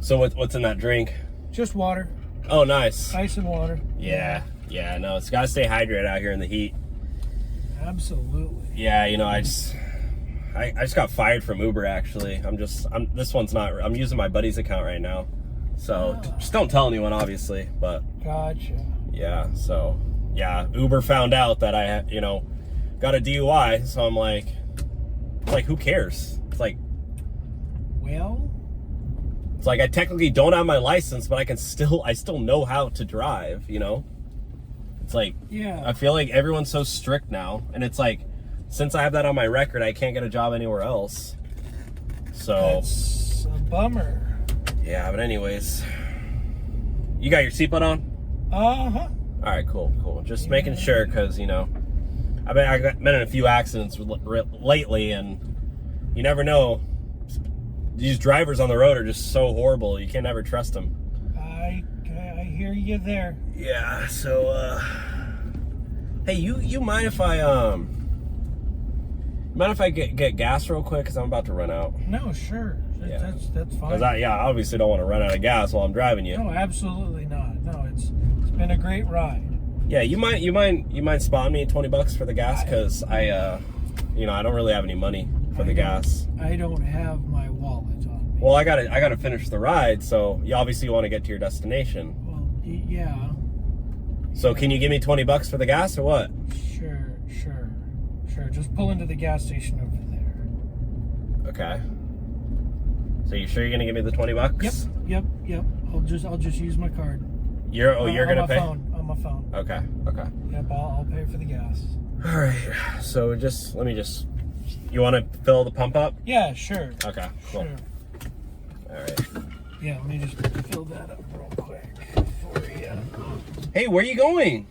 So what's in that drink? Just water. Oh, nice. Ice and water. Yeah. No, it's gotta stay hydrated out here in the heat. Absolutely. Yeah, you know, I just got fired from Uber. Actually, I'm using my buddy's account right now, so just don't tell anyone, obviously. But gotcha. Yeah. So yeah, Uber found out that I had, got a DUI. So I'm like, who cares? It's like, well, it's like I technically don't have my license, but I still know how to drive. It's like, yeah. I feel like everyone's so strict now, and it's like, since I have that on my record, I can't get a job anywhere else. So that's a bummer. Yeah, but anyways, you got your seatbelt on? Uh-huh. All right, cool. Just making sure, because I've been in a few accidents lately, and you never know. These drivers on the road are just so horrible. You can never trust them. I hear you there. Yeah. So, hey, you mind if I get gas real quick, because I'm about to run out? No, sure. Yeah. That's fine. Because I obviously don't want to run out of gas while I'm driving you. No, absolutely not. No, it's been a great ride. Yeah, you might spot me $20 for the gas, because I don't really have any money for the gas. I don't have my wallet on me. Well, I gotta finish the ride, so you obviously want to get to your destination. Well, yeah. So can you give me $20 for the gas or what? Sure. Just pull into the gas station over there. Okay. So you sure you're gonna give me the $20? Yep. I'll just use my card. You're gonna pay? On my phone. Okay. Yep, I'll pay for the gas. All right. So you want to fill the pump up? Yeah, sure. Okay. Cool. Sure. All right. Yeah, let me just fill that up real quick for you. Hey, where you going?